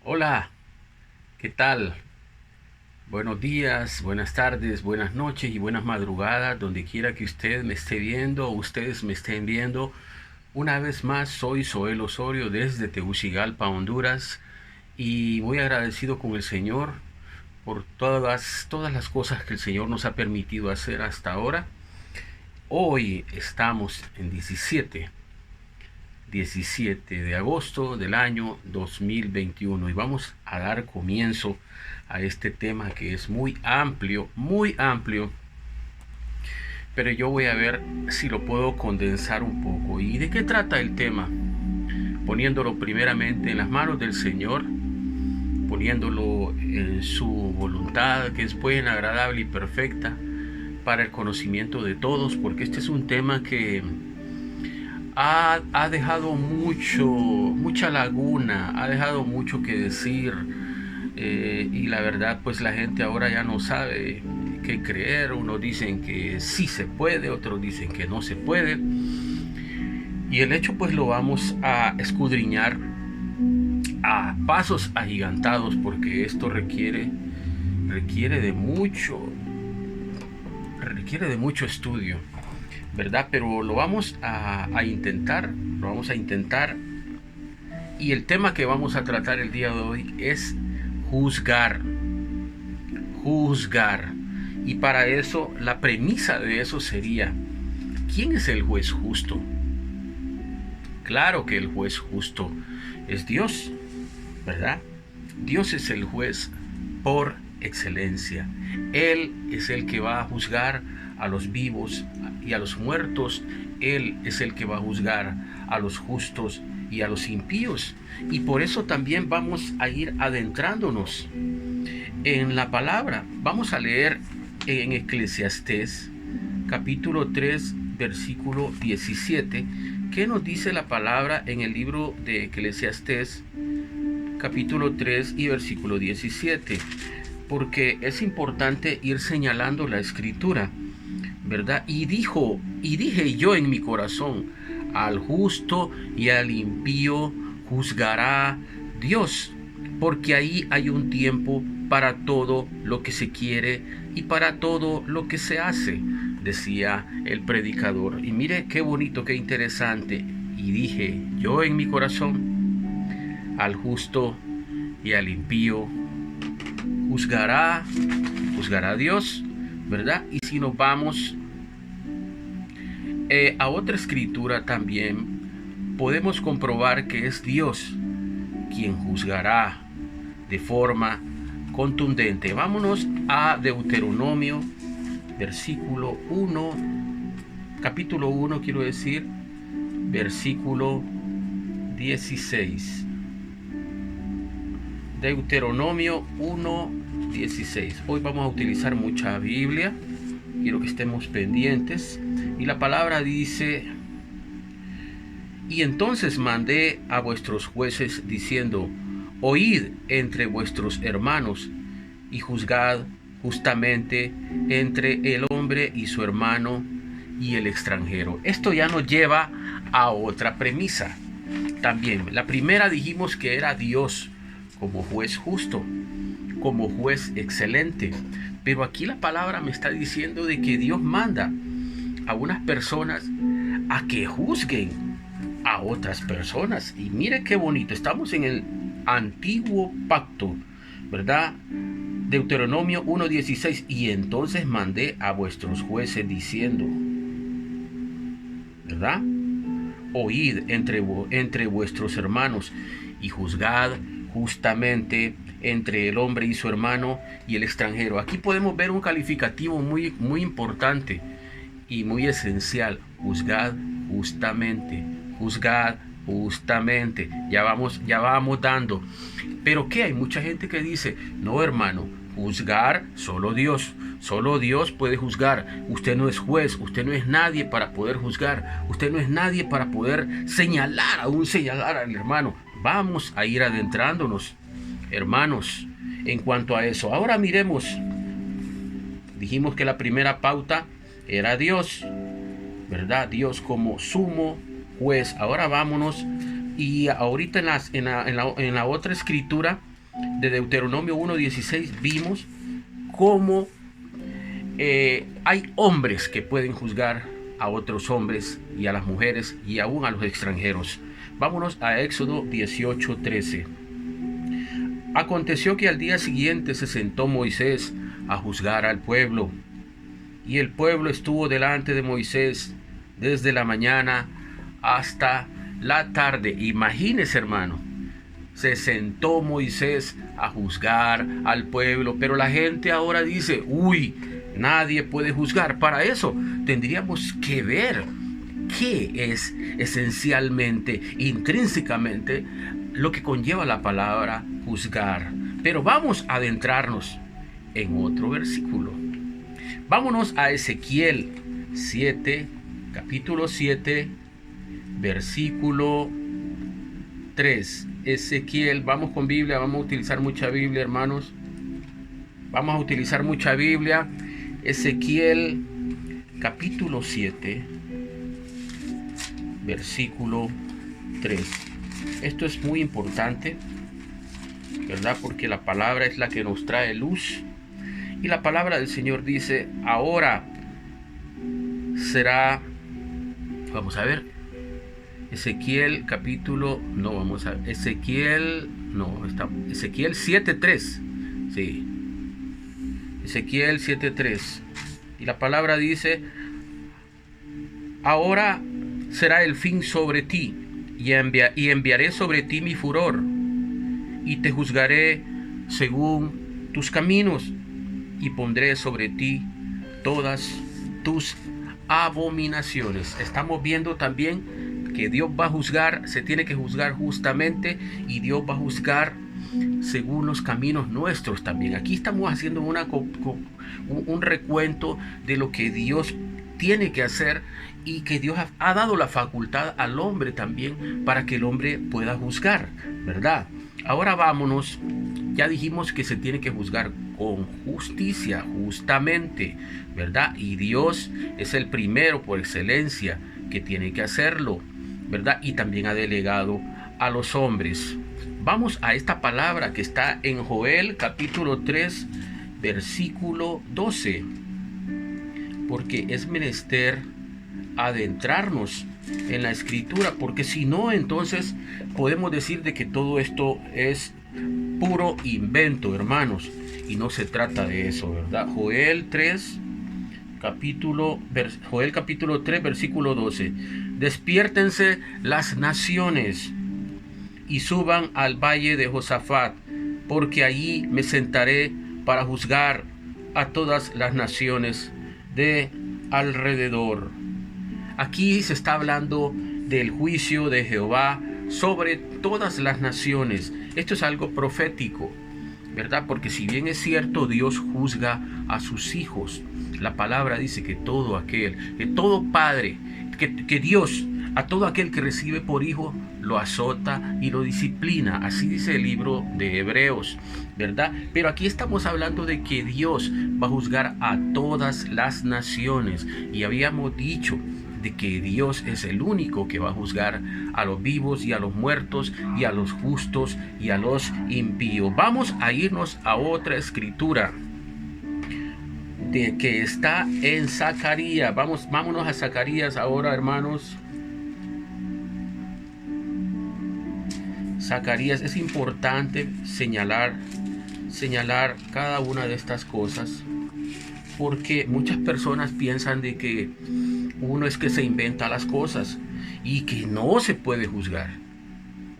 Hola, ¿qué tal? Buenos días, buenas tardes, buenas noches y buenas madrugadas, donde quiera que usted me esté viendo o ustedes me estén viendo. Una vez más, soy Zoel Osorio desde Tegucigalpa, Honduras, y muy agradecido con el Señor por todas las cosas que el Señor nos ha permitido hacer hasta ahora. Hoy estamos en 17 de agosto del año 2021 y vamos a dar comienzo a este tema que es muy amplio, pero yo voy a ver si lo puedo condensar un poco. ¿Y de qué trata el tema? Poniéndolo primeramente en las manos del Señor, poniéndolo en su voluntad, que es buena, agradable y perfecta para el conocimiento de todos, porque este es un tema que ha dejado mucha laguna, ha dejado mucho que decir, y la verdad pues la gente ahora ya no sabe qué creer. Unos dicen que sí se puede, otros dicen que no se puede, y el hecho pues lo vamos a escudriñar a pasos agigantados, porque esto requiere de mucho estudio, ¿verdad? Pero lo vamos a intentar, y el tema que vamos a tratar el día de hoy es juzgar, juzgar. Y para eso, la premisa de eso sería, ¿quién es el juez justo? Claro que el juez justo es Dios, ¿verdad? Dios es el juez por excelencia. Él es el que va a juzgar a los vivos y a los muertos. Él es el que va a juzgar a los justos y a los impíos. Y por eso también vamos a ir adentrándonos en la palabra. Vamos a leer en Eclesiastés capítulo 3 versículo 17. ¿Qué nos dice la palabra en el libro de Eclesiastés capítulo 3 y versículo 17? Porque es importante ir señalando la escritura, ¿verdad? Y dije yo en mi corazón, al justo y al impío juzgará Dios, porque ahí hay un tiempo para todo lo que se quiere y para todo lo que se hace, decía el predicador. Y mire qué bonito, qué interesante. Y dije yo en mi corazón, al justo y al impío juzgará Dios, ¿verdad? Y si nos vamos a otra escritura también, podemos comprobar que es Dios quien juzgará de forma contundente. Vámonos a Deuteronomio, versículo 1, capítulo 1, quiero decir, versículo 16. Deuteronomio 1:16. Hoy vamos a utilizar mucha Biblia. Quiero que estemos pendientes. Y la palabra dice: y entonces mandé a vuestros jueces diciendo, oíd entre vuestros hermanos y juzgad justamente entre el hombre y su hermano y el extranjero. Esto ya nos lleva a otra premisa. También, la primera dijimos que era Dios como juez justo, como juez excelente. Pero aquí la palabra me está diciendo de que Dios manda a unas personas a que juzguen a otras personas. Y mire qué bonito, estamos en el antiguo pacto, ¿verdad? Deuteronomio 1:16. Y entonces mandé a vuestros jueces diciendo, ¿verdad? Oíd entre vuestros hermanos y juzgad justamente entre el hombre y su hermano y el extranjero. Aquí podemos ver un calificativo muy importante y muy esencial. Juzgad justamente. Juzgad justamente. Ya vamos dando. Pero ¿qué? Hay mucha gente que dice, no, hermano, juzgar solo Dios. Solo Dios puede juzgar. Usted no es juez, usted no es nadie para poder juzgar. Usted no es nadie para poder señalar al hermano. Vamos a ir adentrándonos, hermanos, en cuanto a eso. Ahora miremos. Dijimos que la primera pauta era Dios, ¿verdad? Dios como sumo juez. Ahora vámonos, y ahorita en la otra escritura de Deuteronomio 1:16 vimos cómo hay hombres que pueden juzgar a otros hombres y a las mujeres y aún a los extranjeros. Vámonos a Éxodo 18:13. Aconteció que al día siguiente se sentó Moisés a juzgar al pueblo, y el pueblo estuvo delante de Moisés desde la mañana hasta la tarde. Imagínese, hermano, se sentó Moisés a juzgar al pueblo, pero la gente ahora dice, uy, nadie puede juzgar. Para eso tendríamos que ver qué es esencialmente, intrínsecamente, lo que conlleva la palabra juzgar. Pero vamos a adentrarnos en otro versículo. Vámonos a Ezequiel 7, capítulo 7, versículo 3. Ezequiel, vamos con Biblia, vamos a utilizar mucha Biblia, hermanos. Vamos a utilizar mucha Biblia. Ezequiel, capítulo 7, versículo 3. Esto es muy importante, ¿verdad? Porque la palabra es la que nos trae luz. Y la palabra del Señor dice, ahora será, vamos a ver, Ezequiel 7:3, sí, Ezequiel 7:3, y la palabra dice, ahora será el fin sobre ti, y enviaré sobre ti mi furor, y te juzgaré según tus caminos, y pondré sobre ti todas tus abominaciones. Estamos viendo también que Dios va a juzgar, se tiene que juzgar justamente, y Dios va a juzgar según los caminos nuestros también. Aquí estamos haciendo un recuento de lo que Dios tiene que hacer, y que Dios ha dado la facultad al hombre también para que el hombre pueda juzgar, ¿verdad? Ahora vámonos. Ya dijimos que se tiene que juzgar con justicia, justamente, ¿verdad? Y Dios es el primero por excelencia que tiene que hacerlo, ¿verdad? Y también ha delegado a los hombres. Vamos a esta palabra que está en Joel capítulo 3, versículo 12. Porque es menester adentrarnos en la escritura, porque si no, entonces podemos decir de que todo esto es puro invento, hermanos, y no se trata de eso, ¿verdad? Joel capítulo 3, versículo 12. Despiértense las naciones y suban al valle de Josafat, porque allí me sentaré para juzgar a todas las naciones de alrededor. Aquí se está hablando del juicio de Jehová sobre todas las naciones. Esto es algo profético, ¿verdad? Porque si bien es cierto, Dios juzga a sus hijos, la palabra dice que todo padre, que Dios a todo aquel que recibe por hijo lo azota y lo disciplina. Así dice el libro de Hebreos, ¿verdad? Pero aquí estamos hablando de que Dios va a juzgar a todas las naciones, y habíamos dicho de que Dios es el único que va a juzgar a los vivos y a los muertos, y a los justos y a los impíos. Vamos a irnos a otra escritura de que está en Zacarías. Vámonos a Zacarías ahora, hermanos. Zacarías, es importante señalar cada una de estas cosas, porque muchas personas piensan de que uno es que se inventa las cosas y que no se puede juzgar.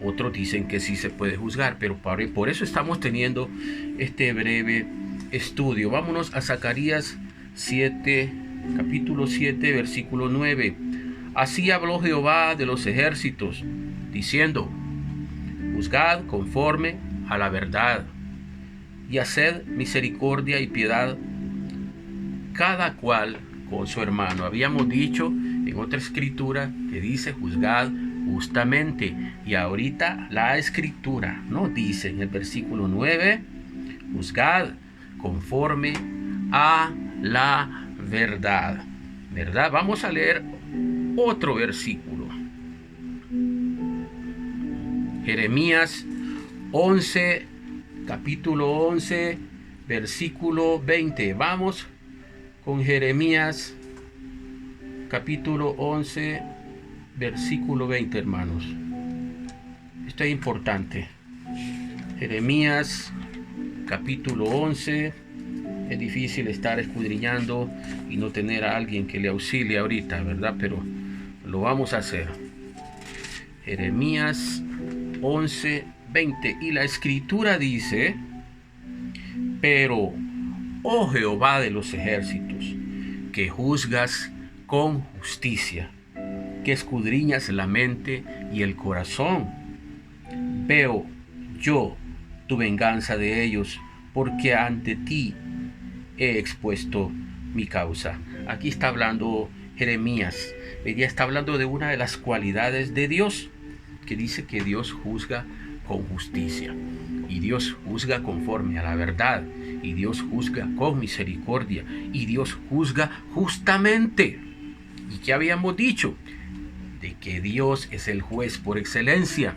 Otros dicen que sí se puede juzgar, pero por eso estamos teniendo este breve estudio. Vámonos a Zacarías 7, capítulo 7, versículo 9. Así habló Jehová de los ejércitos, diciendo: juzgad conforme a la verdad, y haced misericordia y piedad cada cual con su hermano. Habíamos dicho en otra escritura que dice juzgad justamente, y ahorita la escritura nos dice en el versículo 9, juzgad conforme a la verdad, ¿verdad? Vamos a leer otro versículo. Jeremías 11, capítulo 11, versículo 20. Vamos con Jeremías, capítulo 11, versículo 20, hermanos. Esto es importante. Jeremías, capítulo 11. Es difícil estar escudriñando y no tener a alguien que le auxilie ahorita, ¿verdad? Pero lo vamos a hacer. Jeremías 11, 20. Y la escritura dice: pero, oh Jehová de los ejércitos, que juzgas con justicia, que escudriñas la mente y el corazón, veo yo tu venganza de ellos, porque ante ti he expuesto mi causa. Aquí está hablando Jeremías. Ella está hablando de una de las cualidades de Dios, que dice que Dios juzga con justicia, y Dios juzga conforme a la verdad, y Dios juzga con misericordia, y Dios juzga justamente. ¿Y qué habíamos dicho? De que Dios es el juez por excelencia,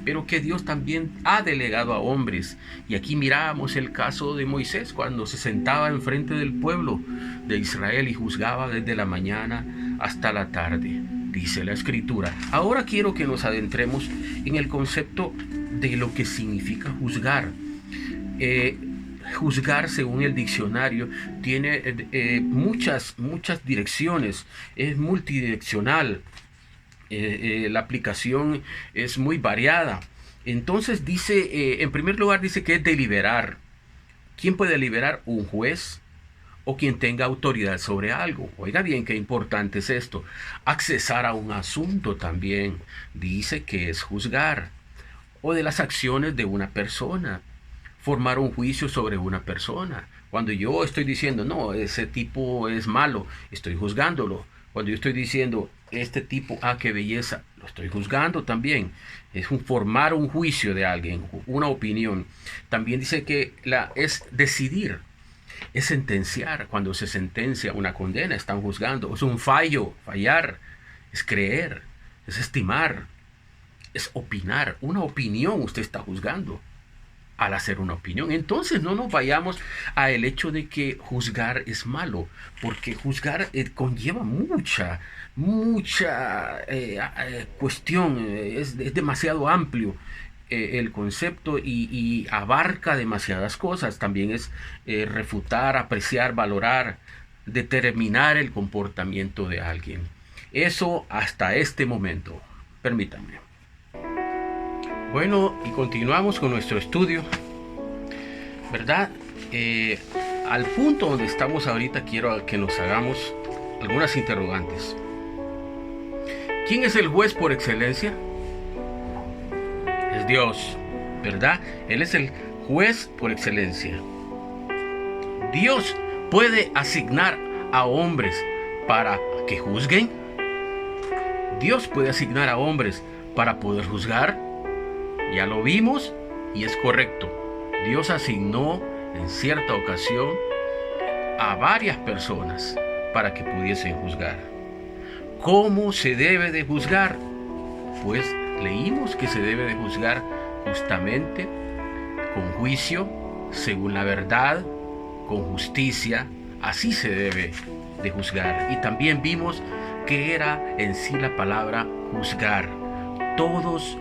pero que Dios también ha delegado a hombres. Y aquí mirábamos el caso de Moisés, cuando se sentaba enfrente del pueblo de Israel y juzgaba desde la mañana hasta la tarde, dice la escritura. Ahora quiero que nos adentremos en el concepto de lo que significa juzgar. Juzgar, según el diccionario, tiene muchas direcciones, es multidireccional. La aplicación es muy variada. Entonces dice, en primer lugar dice que es deliberar. ¿Quién puede deliberar? Un juez o quien tenga autoridad sobre algo. Oiga bien, qué importante es esto. Accesar a un asunto también dice que es juzgar. O de las acciones de una persona. Formar un juicio sobre una persona. Cuando yo estoy diciendo, no, ese tipo es malo, estoy juzgándolo. Cuando yo estoy diciendo, este tipo, qué belleza, lo estoy juzgando también. Es formar un juicio de alguien, una opinión. También dice que es decidir, es sentenciar. Cuando se sentencia una condena, están juzgando. Es un fallar, es creer, es estimar, es opinar. Una opinión usted está juzgando al hacer una opinión. Entonces no nos vayamos a el hecho de que juzgar es malo, porque juzgar conlleva mucha cuestión, es demasiado amplio el concepto y abarca demasiadas cosas. También es refutar, apreciar, valorar, determinar el comportamiento de alguien. Eso hasta este momento. Permítanme. Bueno, y continuamos con nuestro estudio, ¿verdad? Al punto donde estamos ahorita, quiero que nos hagamos algunas interrogantes. ¿Quién es el juez por excelencia? Es Dios, ¿verdad? Él es el juez por excelencia. Dios puede asignar a hombres para que juzguen. Dios puede asignar a hombres para poder juzgar. Ya lo vimos y es correcto. Dios asignó en cierta ocasión a varias personas para que pudiesen juzgar. ¿Cómo se debe de juzgar? Pues leímos que se debe de juzgar justamente, con juicio, según la verdad, con justicia. Así se debe de juzgar. Y también vimos que era en sí la palabra juzgar. Todos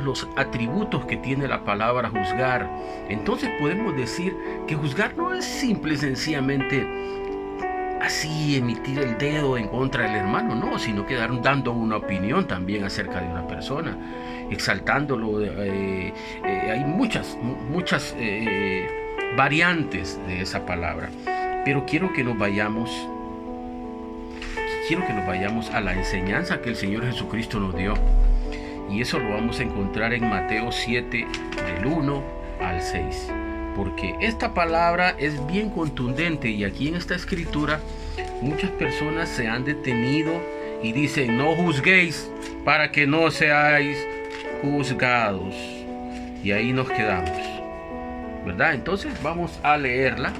los atributos que tiene la palabra juzgar. Entonces podemos decir que juzgar no es simple y sencillamente así emitir el dedo en contra del hermano, no, sino que dando una opinión también acerca de una persona, exaltándolo. Hay muchas variantes de esa palabra, pero quiero que nos vayamos a la enseñanza que el Señor Jesucristo nos dio. Y eso lo vamos a encontrar en Mateo 7, del 1 al 6. Porque esta palabra es bien contundente, y aquí en esta escritura muchas personas se han detenido y dicen: no juzguéis para que no seáis juzgados. Y ahí nos quedamos, ¿verdad? Entonces vamos a leerla.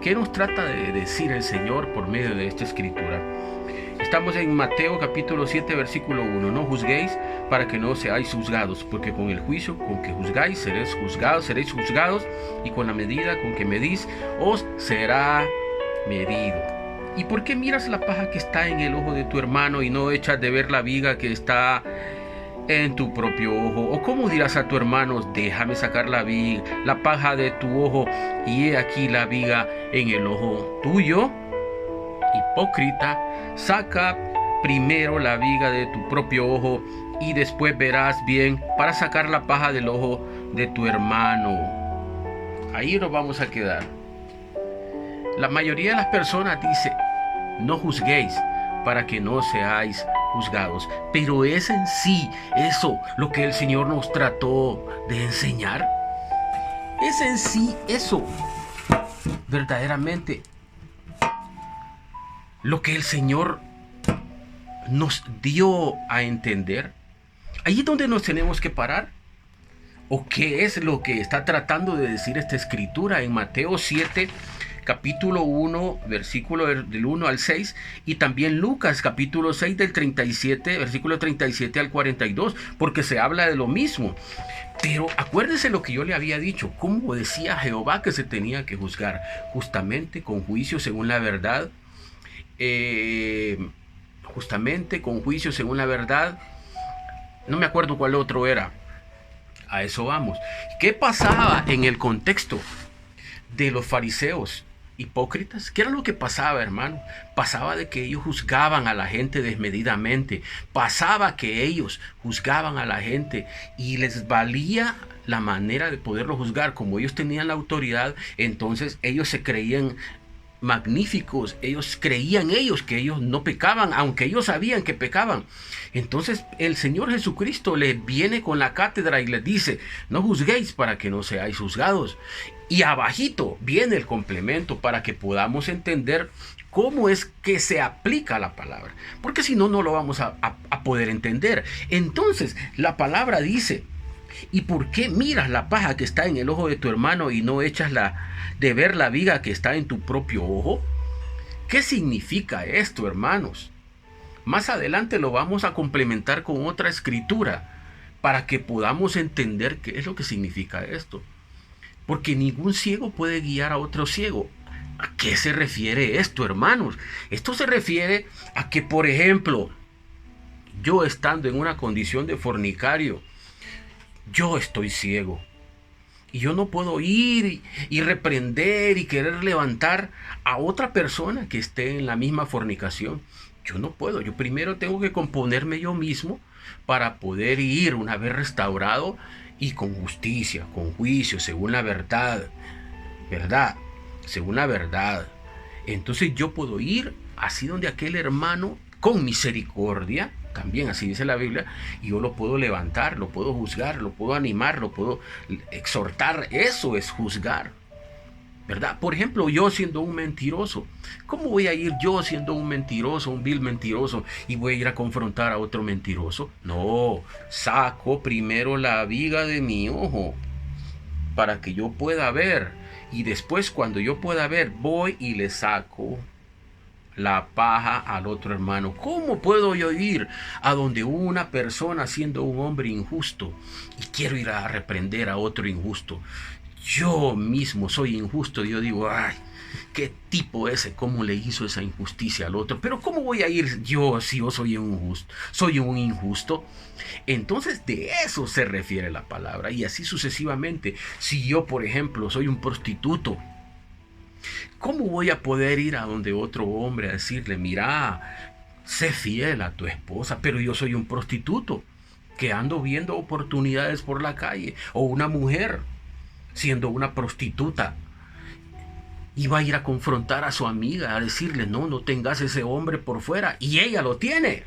¿Qué nos trata de decir el Señor por medio de esta escritura? Esta Estamos en Mateo capítulo 7, versículo 1. No juzguéis para que no seáis juzgados, porque con el juicio con que juzgáis seréis juzgados, y con la medida con que medís os será medido. ¿Y por qué miras la paja que está en el ojo de tu hermano y no echas de ver la viga que está en tu propio ojo? ¿O cómo dirás a tu hermano, déjame sacar la paja de tu ojo, y he aquí la viga en el ojo tuyo? Hipócrita, saca primero la viga de tu propio ojo, y después verás bien para sacar la paja del ojo de tu hermano. Ahí nos vamos a quedar. La mayoría de las personas dice, no juzguéis para que no seáis juzgados. Pero es en sí eso lo que el Señor nos trató de enseñar. Es en sí eso verdaderamente lo que el Señor nos dio a entender. Ahí es donde nos tenemos que parar. ¿O qué es lo que está tratando de decir esta escritura en Mateo 7, capítulo 1, versículo del 1 al 6, y también Lucas, capítulo 6, del 37, versículo 37 al 42, porque se habla de lo mismo? Pero acuérdese lo que yo le había dicho, cómo decía Jehová que se tenía que juzgar, justamente con juicio según la verdad, no me acuerdo cuál otro era. A eso vamos. ¿Qué pasaba en el contexto de los fariseos hipócritas? ¿Qué era lo que pasaba, hermano? Pasaba de que ellos juzgaban a la gente desmedidamente. Pasaba que ellos juzgaban a la gente y les valía la manera de poderlo juzgar. Como ellos tenían la autoridad, entonces ellos se creían magníficos. Ellos creían que ellos no pecaban, aunque ellos sabían que pecaban. Entonces el Señor Jesucristo les viene con la cátedra y les dice, no juzguéis para que no seáis juzgados. Y abajito viene el complemento para que podamos entender cómo es que se aplica la palabra, porque si no, no lo vamos a poder entender. Entonces la palabra dice, ¿y por qué miras la paja que está en el ojo de tu hermano y no echas de ver la viga que está en tu propio ojo? ¿Qué significa esto, hermanos? Más adelante lo vamos a complementar con otra escritura para que podamos entender qué es lo que significa esto. Porque ningún ciego puede guiar a otro ciego. ¿A qué se refiere esto, hermanos? Esto se refiere a que, por ejemplo, yo estando en una condición de fornicario, yo estoy ciego. Y yo no puedo ir y reprender y querer levantar a otra persona que esté en la misma fornicación. Yo no puedo. Yo primero tengo que componerme yo mismo para poder ir una vez restaurado y con justicia, con juicio, según la verdad. ¿Verdad? Según la verdad. Entonces yo puedo ir así donde aquel hermano con misericordia. También así dice la Biblia, y yo lo puedo levantar, lo puedo juzgar, lo puedo animar, lo puedo exhortar. Eso es juzgar, ¿verdad? Por ejemplo, yo siendo un mentiroso, ¿cómo voy a ir yo siendo un mentiroso, un vil mentiroso, y voy a ir a confrontar a otro mentiroso? No, saco primero la viga de mi ojo para que yo pueda ver, y después cuando yo pueda ver, voy y le saco la paja al otro hermano. ¿Cómo puedo yo ir a donde una persona siendo un hombre injusto y quiero ir a reprender a otro injusto? Yo mismo soy injusto y yo digo, ay, qué tipo ese, cómo le hizo esa injusticia al otro. Pero ¿cómo voy a ir yo si yo soy un injusto? Entonces de eso se refiere la palabra, y así sucesivamente. Si yo, por ejemplo, soy un prostituto, ¿cómo voy a poder ir a donde otro hombre a decirle, mira, sé fiel a tu esposa, pero yo soy un prostituto que ando viendo oportunidades por la calle? O una mujer siendo una prostituta y va a ir a confrontar a su amiga, a decirle, no tengas ese hombre por fuera, y ella lo tiene.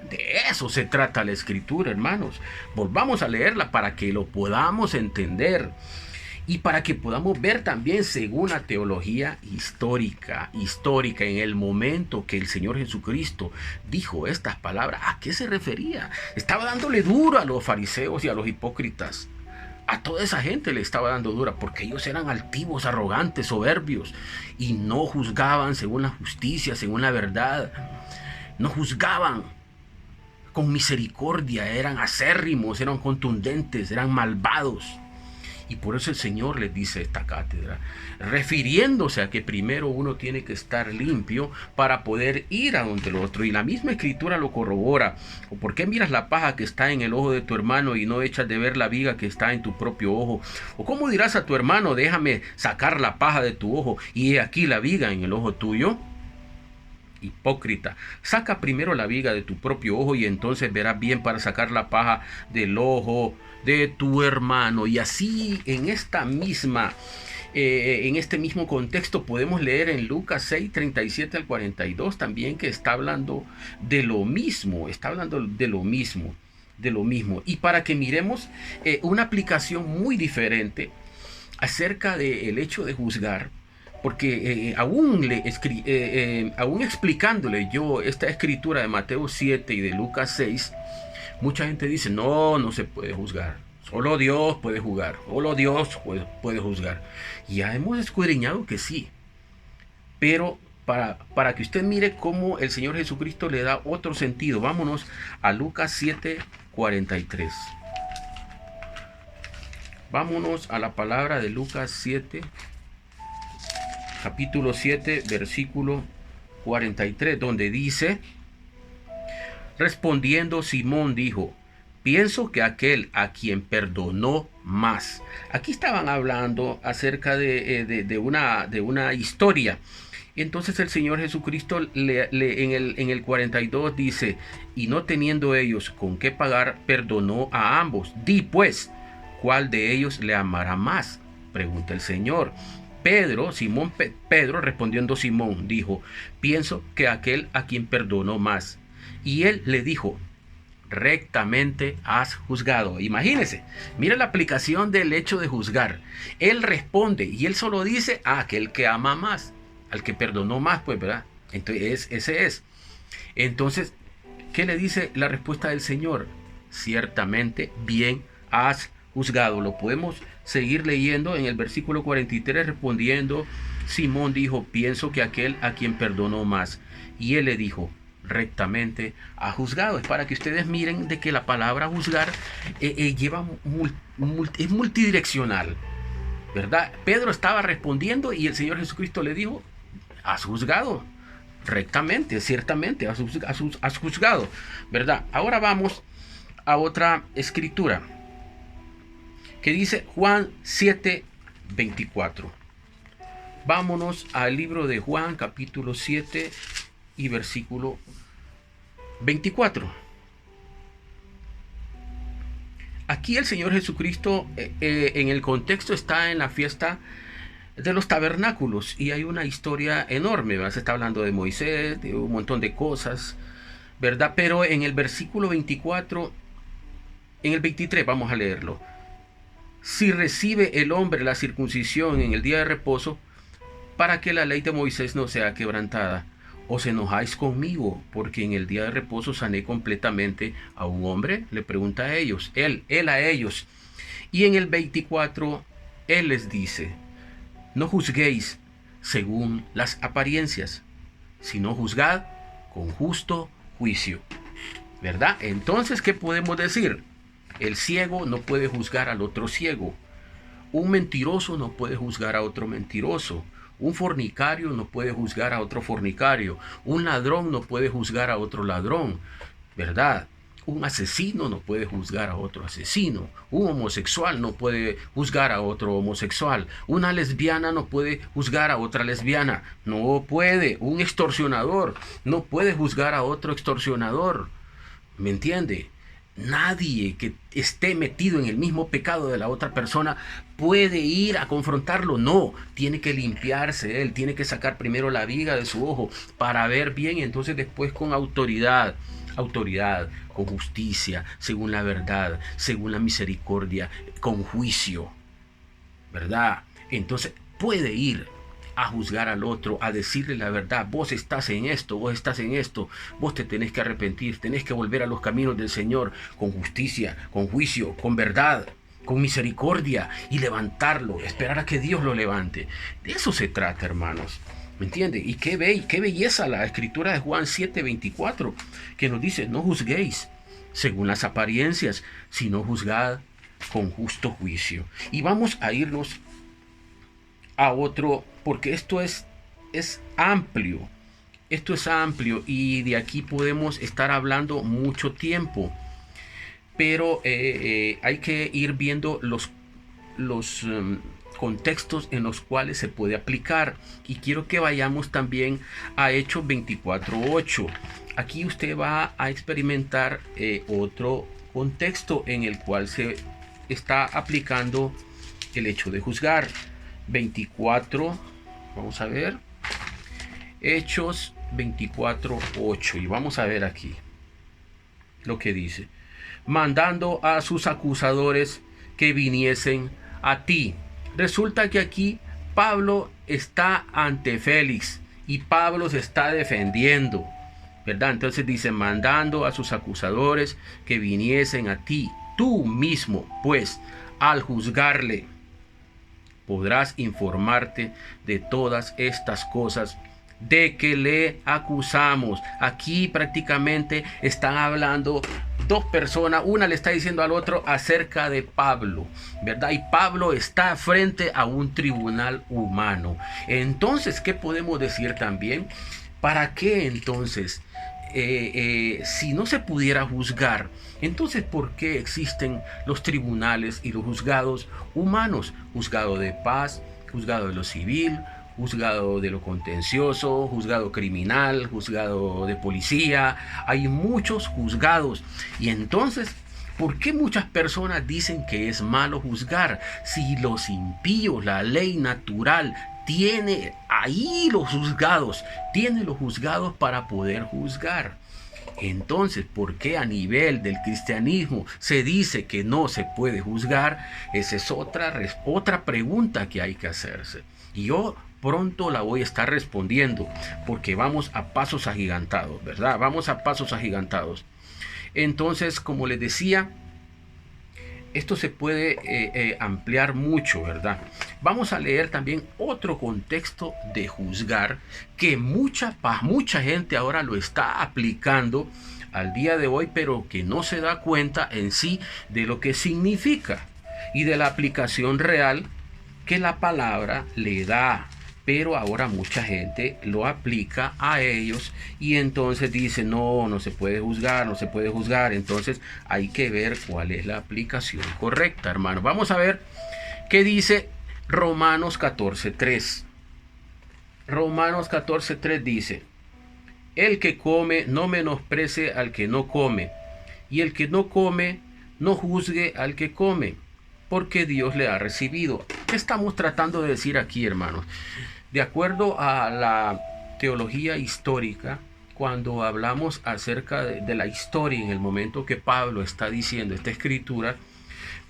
De eso se trata la escritura, hermanos. Volvamos a leerla para que lo podamos entender. Y para que podamos ver también según la teología histórica en el momento que el Señor Jesucristo dijo estas palabras, ¿a qué se refería? Estaba dándole duro a los fariseos y a los hipócritas. A toda esa gente le estaba dando dura porque ellos eran altivos, arrogantes, soberbios y no juzgaban según la justicia, según la verdad. no juzgaban con misericordia, eran acérrimos, eran contundentes, eran malvados. Y por eso el Señor les dice esta cátedra, refiriéndose a que primero uno tiene que estar limpio para poder ir a donde el otro. Y la misma Escritura lo corrobora. ¿O por qué miras la paja que está en el ojo de tu hermano y no echas de ver la viga que está en tu propio ojo? ¿O cómo dirás a tu hermano, déjame sacar la paja de tu ojo y he aquí la viga en el ojo tuyo? Hipócrita, saca primero la viga de tu propio ojo y entonces verás bien para sacar la paja del ojo de tu hermano. Y así en esta misma en este mismo contexto podemos leer en Lucas 6, 37 al 42 también, que está hablando de lo mismo, y para que miremos una aplicación muy diferente acerca del hecho de juzgar. Porque aún explicándole yo esta escritura de Mateo 7 y de Lucas 6, mucha gente dice, no se puede juzgar. Solo Dios puede juzgar. Solo Dios puede juzgar. Y ya hemos escudriñado que sí. Pero para que usted mire cómo el Señor Jesucristo le da otro sentido, vámonos a Lucas 7, 43. Vámonos a la palabra de Lucas 7, capítulo 7, versículo 43, donde dice, respondiendo Simón dijo, pienso que aquel a quien perdonó más. Aquí estaban hablando acerca de una historia. Entonces el Señor Jesucristo en el 42 dice, y no teniendo ellos con qué pagar, perdonó a ambos. Di pues, ¿cuál de ellos le amará más? Pregunta el Señor. Pedro respondiendo Simón, dijo, pienso que aquel a quien perdonó más. Y él le dijo, rectamente has juzgado. Imagínese, mira la aplicación del hecho de juzgar. Él responde y él solo dice a aquel que ama más, al que perdonó más, pues, ¿verdad? Entonces, ese es. Entonces, ¿qué le dice la respuesta del Señor? Ciertamente bien has juzgado. Lo podemos seguir leyendo en el versículo 43, respondiendo Simón dijo, pienso que aquel a quien perdonó más. Y él le dijo, rectamente ha juzgado. Es para que ustedes miren de que la palabra juzgar es multidireccional, ¿verdad? Pedro estaba respondiendo y el Señor Jesucristo le dijo, has juzgado rectamente, ciertamente has juzgado, ¿verdad? Ahora vamos a otra escritura que dice Juan 7, 24. Vámonos al libro de Juan, capítulo 7 y versículo 24. Aquí el Señor Jesucristo en el contexto está en la fiesta de los tabernáculos y hay una historia enorme, ¿verdad? Se está hablando de Moisés, de un montón de cosas, ¿verdad? Pero en el versículo 24, en el 23 vamos a leerlo. Si recibe el hombre la circuncisión en el día de reposo, para que la ley de Moisés no sea quebrantada, ¿os enojáis conmigo porque en el día de reposo sané completamente a un hombre? Le pregunta a ellos, él a ellos. Y en el 24, él les dice, no juzguéis según las apariencias, sino juzgad con justo juicio. ¿Verdad? Entonces, ¿qué podemos decir? El ciego no puede juzgar al otro ciego. Un mentiroso no puede juzgar a otro mentiroso. Un fornicario no puede juzgar a otro fornicario. Un ladrón no puede juzgar a otro ladrón. ¿Verdad? Un asesino no puede juzgar a otro asesino. Un homosexual no puede juzgar a otro homosexual. Una lesbiana no puede juzgar a otra lesbiana. No puede. Un extorsionador no puede juzgar a otro extorsionador. ¿Me entiende? Nadie que esté metido en el mismo pecado de la otra persona puede ir a confrontarlo. No, tiene que limpiarse él, tiene que sacar primero la viga de su ojo para ver bien y entonces después con autoridad, con justicia, según la verdad, según la misericordia, con juicio, ¿verdad? Entonces puede ir a juzgar al otro, a decirle la verdad, vos estás en esto, vos te tenés que arrepentir, tenés que volver a los caminos del Señor, con justicia, con juicio, con verdad, con misericordia, y levantarlo, esperar a que Dios lo levante. De eso se trata, hermanos. ¿Me entiende? Y qué belleza la escritura de Juan 7:24, que nos dice, no juzguéis según las apariencias, sino juzgad con justo juicio. Y vamos a irnos a otro, porque esto es amplio. Esto es amplio y de aquí podemos estar hablando mucho tiempo. Pero hay que ir viendo los contextos en los cuales se puede aplicar. Y quiero que vayamos también a Hechos 24:8. Aquí usted va a experimentar otro contexto en el cual se está aplicando el hecho de juzgar. 24, vamos a ver, Hechos 24:8, y vamos a ver aquí lo que dice: mandando a sus acusadores que viniesen a ti. Resulta que aquí Pablo está ante Félix y Pablo se está defendiendo, ¿verdad? Entonces dice, mandando a sus acusadores que viniesen a ti. Tú mismo, pues, al juzgarle, podrás informarte de todas estas cosas de que le acusamos. Aquí prácticamente están hablando dos personas, una le está diciendo al otro acerca de Pablo, ¿verdad? Y Pablo está frente a un tribunal humano. Entonces, ¿qué podemos decir también? ¿Para qué entonces? Si no se pudiera juzgar, entonces ¿por qué existen los tribunales y los juzgados humanos? Juzgado de paz, juzgado de lo civil, juzgado de lo contencioso, juzgado criminal, juzgado de policía. Hay muchos juzgados. Y entonces, ¿por qué muchas personas dicen que es malo juzgar? Si los impíos, la ley natural, tiene ahí los juzgados, tiene los juzgados para poder juzgar. Entonces, ¿por qué a nivel del cristianismo se dice que no se puede juzgar? Esa es otra pregunta que hay que hacerse. Y yo pronto la voy a estar respondiendo, porque vamos a pasos agigantados, ¿verdad? Vamos a pasos agigantados. Entonces, como les decía, esto se puede ampliar mucho, ¿verdad? Vamos a leer también otro contexto de juzgar que mucha gente ahora lo está aplicando al día de hoy, pero que no se da cuenta en sí de lo que significa y de la aplicación real que la palabra le da. Pero ahora mucha gente lo aplica a ellos y entonces dice, no se puede juzgar, no se puede juzgar. Entonces hay que ver cuál es la aplicación correcta, hermano. Vamos a ver qué dice Romanos 14:3. Romanos 14:3 dice, el que come no menosprecie al que no come, y el que no come no juzgue al que come, porque Dios le ha recibido. ¿Qué estamos tratando de decir aquí, hermanos? De acuerdo a la teología histórica, cuando hablamos acerca de la historia en el momento que Pablo está diciendo esta escritura,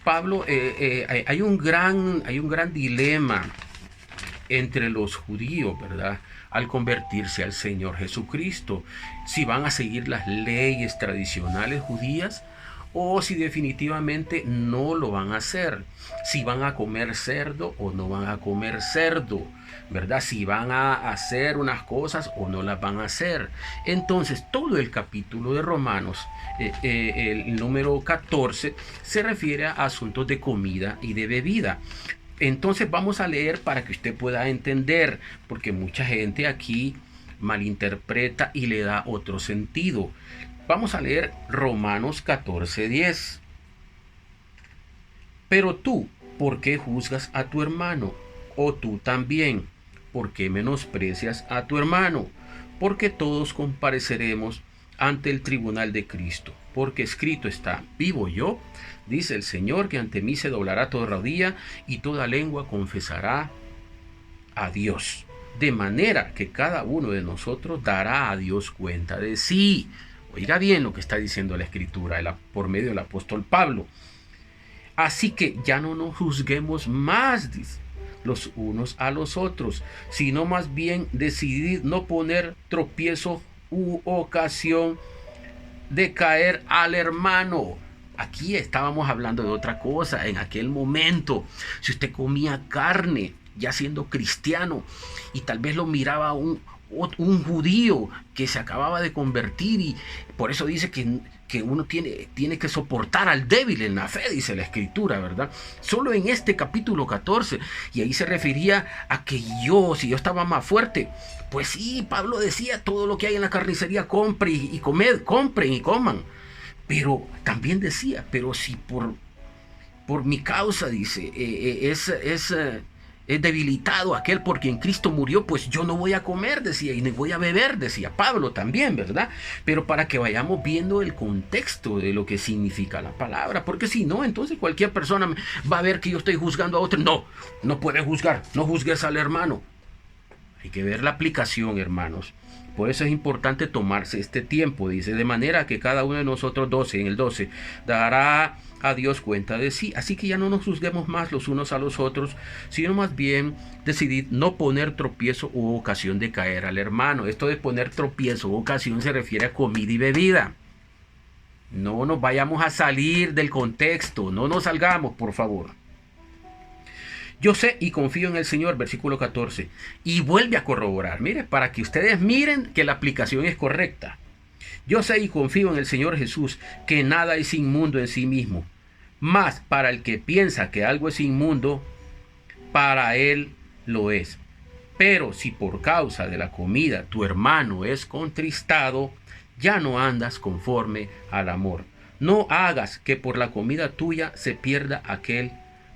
Pablo, hay un gran dilema entre los judíos, ¿verdad? Al convertirse al Señor Jesucristo, si van a seguir las leyes tradicionales judías o si definitivamente no lo van a hacer, si van a comer cerdo o no van a comer cerdo, ¿verdad? Si van a hacer unas cosas o no las van a hacer. Entonces todo el capítulo de Romanos, el número 14, se refiere a asuntos de comida y de bebida. Entonces vamos a leer para que usted pueda entender, porque mucha gente aquí malinterpreta y le da otro sentido. Vamos a leer Romanos 14:10. Pero tú, ¿por qué juzgas a tu hermano? O tú también, ¿por qué menosprecias a tu hermano? Porque todos compareceremos ante el tribunal de Cristo. Porque escrito está, vivo yo, dice el Señor, que ante mí se doblará toda rodilla y toda lengua confesará a Dios. De manera que cada uno de nosotros dará a Dios cuenta de sí. Oiga bien lo que está diciendo la Escritura por medio del apóstol Pablo. Así que ya no nos juzguemos más los unos a los otros, sino más bien decidir no poner tropiezo u ocasión de caer al hermano. Aquí estábamos hablando de otra cosa. En aquel momento, si usted comía carne, ya siendo cristiano, y tal vez lo miraba un judío que se acababa de convertir, y por eso dice que uno tiene que soportar al débil en la fe, dice la escritura, ¿verdad? Solo en este capítulo 14, y ahí se refería a que si yo estaba más fuerte, pues sí, Pablo decía, todo lo que hay en la carnicería compren y coman, pero también decía, pero si por mi causa, dice, es debilitado aquel por quien Cristo murió, pues yo no voy a comer, decía, y ni voy a beber, decía Pablo también, ¿verdad? Pero para que vayamos viendo el contexto de lo que significa la palabra, porque si no, entonces cualquier persona va a ver que yo estoy juzgando a otro. No puede juzgar, no juzgues al hermano. Hay que ver la aplicación, hermanos. Por eso es importante tomarse este tiempo, dice, de manera que cada uno de nosotros, en el 12, dará a Dios cuenta de sí. Así que ya no nos juzguemos más los unos a los otros, sino más bien decidid no poner tropiezo u ocasión de caer al hermano. Esto de poner tropiezo u ocasión se refiere a comida y bebida. No nos vayamos a salir del contexto, no nos salgamos, por favor. Yo sé y confío en el Señor, versículo 14, y vuelve a corroborar, mire, para que ustedes miren que la aplicación es correcta. Yo sé y confío en el Señor Jesús, que nada es inmundo en sí mismo, mas para el que piensa que algo es inmundo, para él lo es. Pero si por causa de la comida tu hermano es contristado, ya no andas conforme al amor. No hagas que por la comida tuya se pierda aquel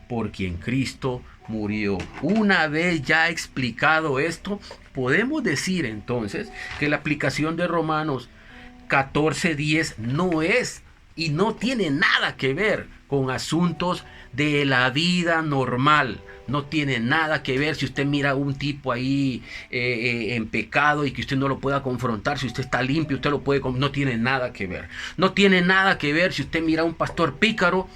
por quien Cristo murió. Una vez ya explicado esto, podemos decir entonces que la aplicación de Romanos 14:10 no es y no tiene nada que ver con asuntos de la vida normal. No tiene nada que ver si usted mira a un tipo ahí en pecado y que usted no lo pueda confrontar. Si usted está limpio, usted lo puede. No tiene nada que ver. No tiene nada que ver si usted mira a un pastor pícaro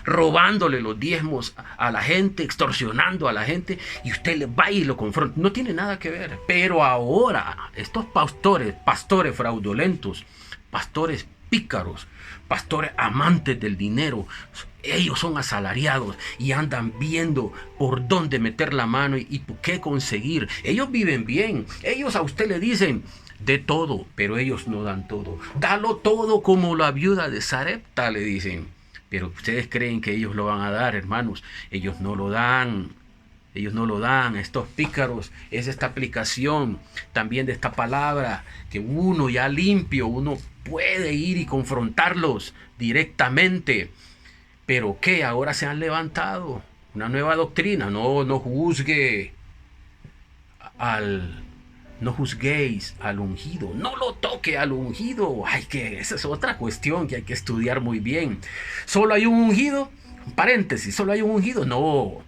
robándole los diezmos a la gente, extorsionando a la gente, y usted le va y lo confronta. No tiene nada que ver. Pero ahora, estos pastores fraudulentos, pastores pícaros, pastores amantes del dinero, ellos son asalariados y andan viendo por dónde meter la mano y qué conseguir. Ellos viven bien. Ellos a usted le dicen de todo, pero ellos no dan todo. Dalo todo como la viuda de Sarepta, le dicen. Pero ustedes creen que ellos lo van a dar, hermanos. Ellos no lo dan. Ellos no lo dan. Estos pícaros, es esta aplicación también de esta palabra, que uno ya limpio, uno puede ir y confrontarlos directamente. Pero ¿qué? Ahora se han levantado una nueva doctrina. No juzguéis al ungido, no lo toque al ungido. Esa es otra cuestión que hay que estudiar muy bien. Solo hay un ungido, paréntesis, solo hay un ungido. No,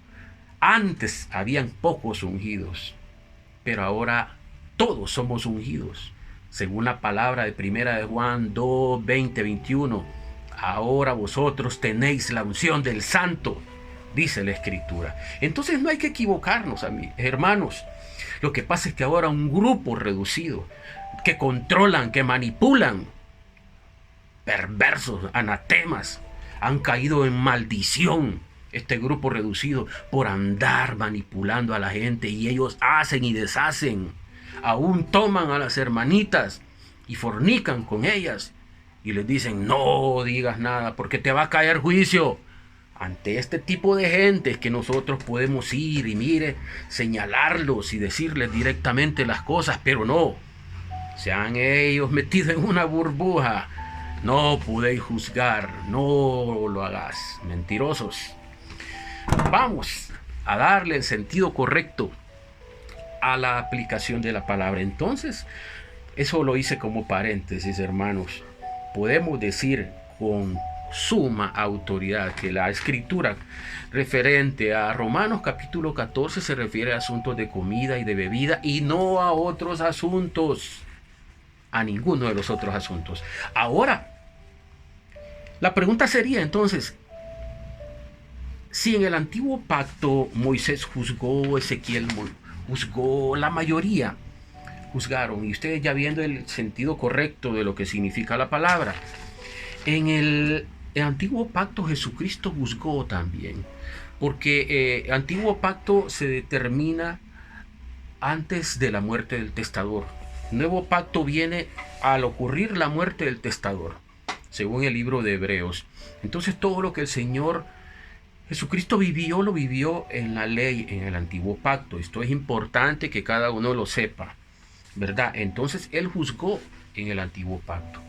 antes habían pocos ungidos, pero ahora todos somos ungidos. Según la palabra de 1 Juan 2, 20, 21, ahora vosotros tenéis la unción del Santo, dice la Escritura. Entonces no hay que equivocarnos, hermanos. Lo que pasa es que ahora un grupo reducido, que controlan, que manipulan, perversos, anatemas, han caído en maldición. Este grupo reducido por andar manipulando a la gente, y ellos hacen y deshacen. Aún toman a las hermanitas y fornican con ellas y les dicen: no digas nada porque te va a caer juicio. Ante este tipo de gente es que nosotros podemos ir y señalarlos y decirles directamente las cosas, pero no, se han ellos metido en una burbuja. No podéis juzgar, no lo hagas, mentirosos. Vamos a darle el sentido correcto a la aplicación de la palabra. Entonces, eso lo hice como paréntesis, hermanos. Podemos decir con suma autoridad que la escritura referente a Romanos capítulo 14 se refiere a asuntos de comida y de bebida y no a otros asuntos, a ninguno de los otros asuntos. Ahora, la pregunta sería entonces, si en el antiguo pacto Moisés juzgó, Ezequiel juzgó, la mayoría juzgaron, y ustedes ya viendo el sentido correcto de lo que significa la palabra, en el antiguo pacto Jesucristo juzgó también. porque el antiguo pacto se determina antes de la muerte del testador. Nuevo pacto viene al ocurrir la muerte del testador, según el libro de Hebreos. Entonces todo lo que el Señor Jesucristo vivió, lo vivió en la ley, en el antiguo pacto. Esto es importante que cada uno lo sepa, ¿verdad? Entonces Él juzgó en el antiguo pacto.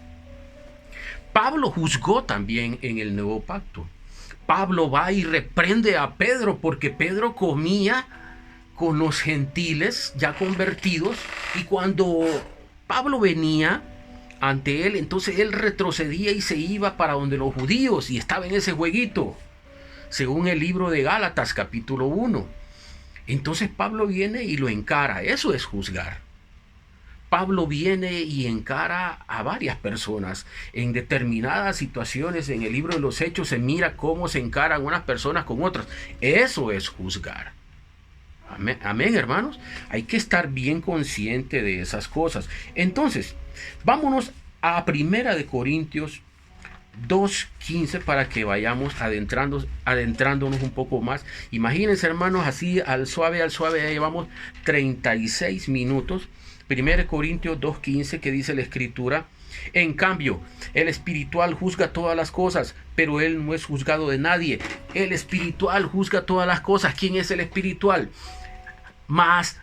Pablo juzgó también en el nuevo pacto. Pablo va y reprende a Pedro porque Pedro comía con los gentiles ya convertidos, y cuando Pablo venía ante él, entonces él retrocedía y se iba para donde los judíos y estaba en ese jueguito, según el libro de Gálatas capítulo 1. Entonces Pablo viene y lo encara. Eso es juzgar. Pablo viene y encara a varias personas en determinadas situaciones. En el libro de los Hechos se mira cómo se encaran unas personas con otras. Eso es juzgar. Amén, amén, hermanos. Hay que estar bien consciente de esas cosas. Entonces, vámonos a 1 Corintios 2:15 para que vayamos adentrándonos un poco más. Imagínense, hermanos, así al suave, ya llevamos 36 minutos. 1 Corintios 2:15, que dice la Escritura: en cambio, el espiritual juzga todas las cosas, pero él no es juzgado de nadie. El espiritual juzga todas las cosas. ¿Quién es el espiritual? Mas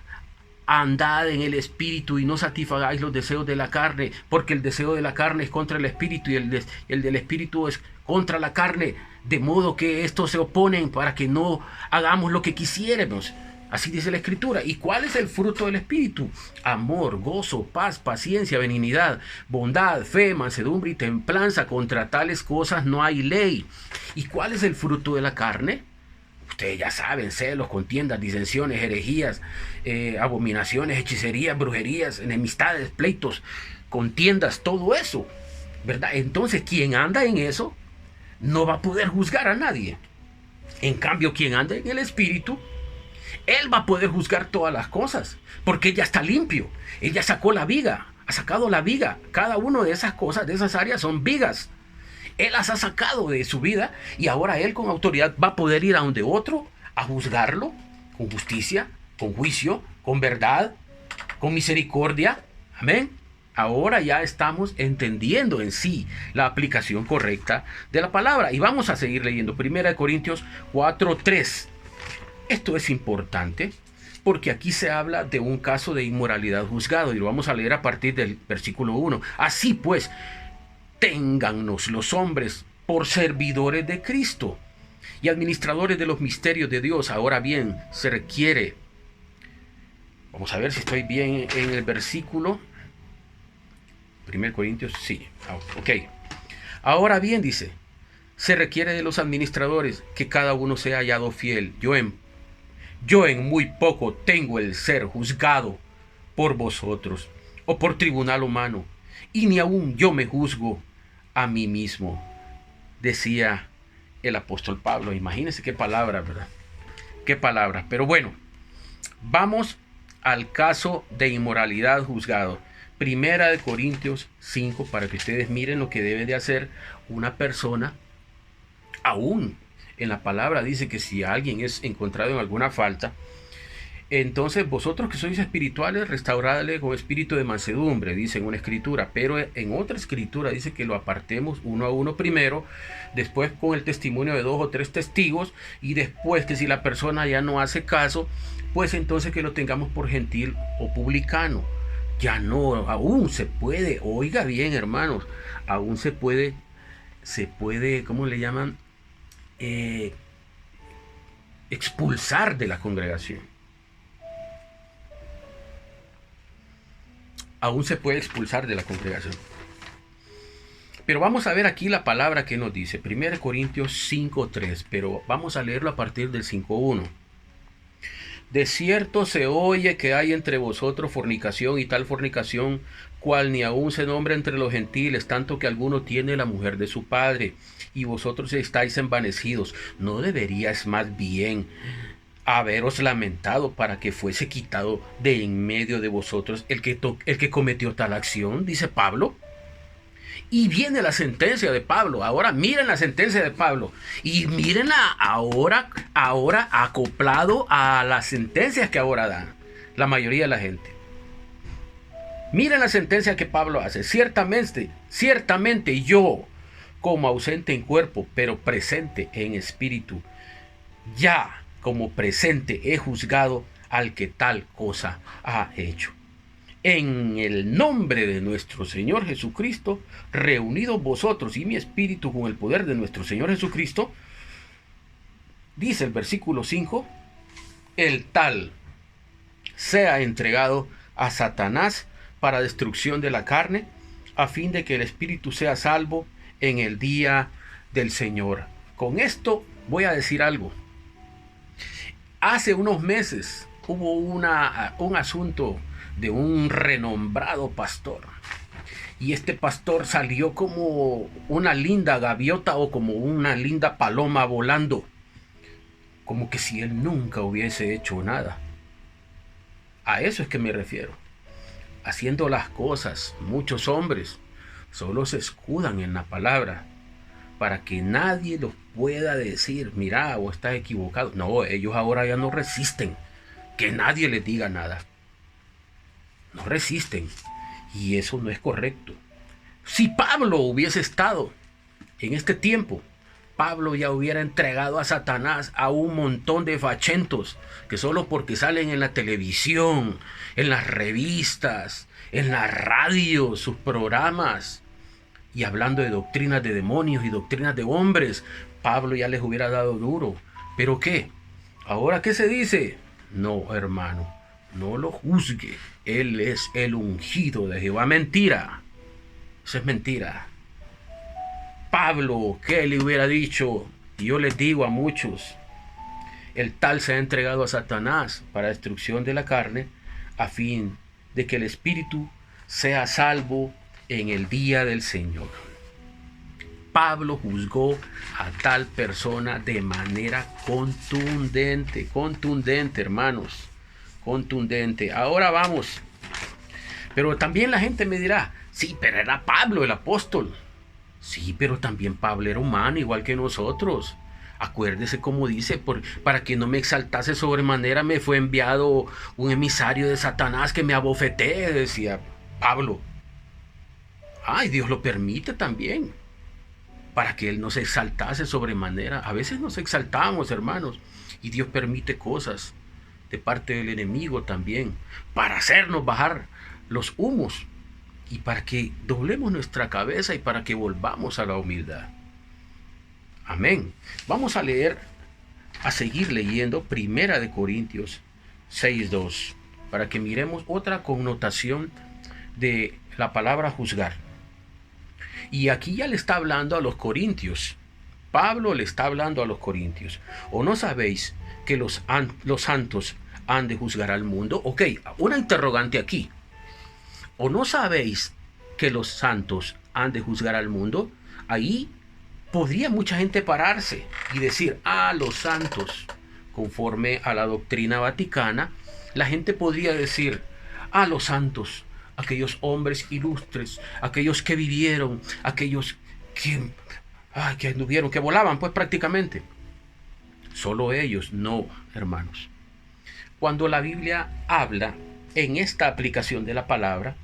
andad en el espíritu y no satisfagáis los deseos de la carne, porque el deseo de la carne es contra el espíritu y el del espíritu es contra la carne, de modo que estos se oponen para que no hagamos lo que quisiéramos. Así dice la Escritura. ¿Y cuál es el fruto del espíritu? Amor, gozo, paz, paciencia, benignidad, bondad, fe, mansedumbre y templanza. Contra tales cosas no hay ley. ¿Y cuál es el fruto de la carne? Ustedes ya saben: celos, contiendas, disensiones, herejías, abominaciones, hechicerías, brujerías, enemistades, pleitos, contiendas, todo eso, ¿verdad? Entonces, quien anda en eso no va a poder juzgar a nadie. En cambio, quien anda en el espíritu, él va a poder juzgar todas las cosas, porque él ya está limpio. Él ya sacó la viga, ha sacado la viga. Cada una de esas cosas, de esas áreas, son vigas. Él las ha sacado de su vida, y ahora él con autoridad va a poder ir a donde otro a juzgarlo con justicia, con juicio, con verdad, con misericordia. Amén. Ahora ya estamos entendiendo en sí la aplicación correcta de la palabra. Y vamos a seguir leyendo 1 Corintios 4:3. Esto es importante porque aquí se habla de un caso de inmoralidad juzgado, y lo vamos a leer a partir del versículo 1. Así pues, téngannos los hombres por servidores de Cristo y administradores de los misterios de Dios. Ahora bien, se requiere, vamos a ver si estoy bien en el versículo 1 Corintios, sí, ok. Ahora bien, dice, se requiere de los administradores que cada uno sea hallado fiel. Yo en muy poco tengo el ser juzgado por vosotros o por tribunal humano, y ni aún yo me juzgo a mí mismo, decía el apóstol Pablo. Imagínense qué palabra, ¿verdad? Qué palabra. Pero bueno, vamos al caso de inmoralidad juzgado. 1 Corintios 5, para que ustedes miren lo que debe de hacer una persona. Aún en la palabra dice que si alguien es encontrado en alguna falta, entonces vosotros que sois espirituales, restauradle con espíritu de mansedumbre, dice en una escritura. Pero en otra escritura dice que lo apartemos uno a uno primero, después con el testimonio de 2 o 3 testigos, y después que si la persona ya no hace caso, pues entonces que lo tengamos por gentil o publicano. Ya no, aún se puede, oiga bien, hermanos, aún se puede, ¿cómo le llaman? Expulsar de la congregación. Aún se puede expulsar de la congregación. Pero vamos a ver aquí la palabra que nos dice, 1 Corintios 5:3, pero vamos a leerlo a partir del 5:1. De cierto se oye que hay entre vosotros fornicación, y tal fornicación cual ni aún se nombra entre los gentiles, tanto que alguno tiene la mujer de su padre, y vosotros estáis envanecidos. ¿No deberíais más bien haberos lamentado para que fuese quitado de en medio de vosotros el que cometió tal acción? Dice Pablo. Y viene la sentencia de Pablo. Ahora miren la sentencia de Pablo. Y mírenla ahora acoplado a las sentencias que ahora dan la mayoría de la gente. Miren la sentencia que Pablo hace. Ciertamente yo, como ausente en cuerpo, pero presente en espíritu, ya como presente he juzgado al que tal cosa ha hecho. En el nombre de nuestro Señor Jesucristo, reunidos vosotros y mi espíritu con el poder de nuestro Señor Jesucristo, dice el versículo 5, el tal sea entregado a Satanás para destrucción de la carne, a fin de que el espíritu sea salvo en el día del Señor. Con esto voy a decir algo. Hace unos meses hubo un asunto de un renombrado pastor. Y este pastor salió como una linda gaviota o como una linda paloma volando. Como que si él nunca hubiese hecho nada. A eso es que me refiero. Haciendo las cosas, muchos hombres solo se escudan en la palabra para que nadie los pueda decir, mira, o estás equivocado. No, ellos ahora ya no resisten que nadie les diga nada. No resisten. Y eso no es correcto. Si Pablo hubiese estado en este tiempo, Pablo ya hubiera entregado a Satanás a un montón de fachentos que solo porque salen en la televisión, en las revistas, en la radio, sus programas, y hablando de doctrinas de demonios y doctrinas de hombres, Pablo ya les hubiera dado duro. ¿Pero qué? ¿Ahora qué se dice? No, hermano, no lo juzgue. Él es el ungido de Jehová. Mentira. Eso es mentira. Pablo, ¿qué le hubiera dicho? Y yo les digo a muchos, el tal se ha entregado a Satanás para destrucción de la carne, a fin de que el espíritu sea salvo en el día del Señor. Pablo juzgó a tal persona de manera contundente, hermanos, contundente. Ahora vamos. Pero también la gente me dirá, sí, pero era Pablo el apóstol. Sí, pero también Pablo era humano, igual que nosotros. Acuérdese como dice, para que no me exaltase sobremanera me fue enviado un emisario de Satanás que me abofetee, decía Pablo. Ay, Dios lo permite también, para que él no se exaltase sobremanera. A veces nos exaltamos, hermanos, y Dios permite cosas de parte del enemigo también, para hacernos bajar los humos, y para que doblemos nuestra cabeza y para que volvamos a la humildad. Amén. Vamos a seguir leyendo Primera de Corintios 6:2, para que miremos otra connotación de la palabra juzgar. Y aquí ya le está hablando a los corintios. Pablo le está hablando a los corintios. ¿O no sabéis que los santos han de juzgar al mundo? Ok, una interrogante aquí. ¿O no sabéis que los santos han de juzgar al mundo? Ahí podría mucha gente pararse y decir, los santos, conforme a la doctrina vaticana, la gente podría decir, los santos, aquellos hombres ilustres, aquellos que vivieron, aquellos que anduvieron, que volaban, pues prácticamente. Solo ellos, no, hermanos. Cuando la Biblia habla en esta aplicación de la palabra,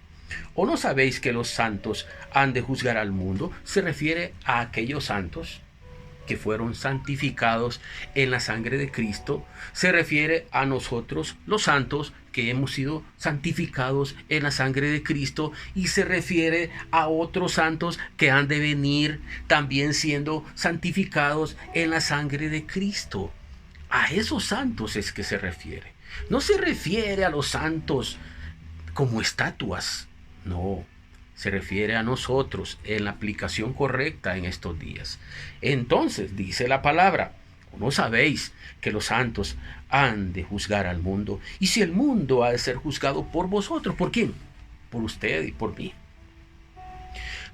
¿o no sabéis que los santos han de juzgar al mundo? Se refiere a aquellos santos que fueron santificados en la sangre de Cristo. Se refiere a nosotros, los santos, que hemos sido santificados en la sangre de Cristo, y se refiere a otros santos que han de venir también siendo santificados en la sangre de Cristo. A esos santos es que se refiere. No se refiere a los santos como estatuas. No, se refiere a nosotros en la aplicación correcta en estos días. Entonces, dice la palabra, ¿no sabéis que los santos han de juzgar al mundo? Y si el mundo ha de ser juzgado por vosotros, ¿por quién? Por usted y por mí.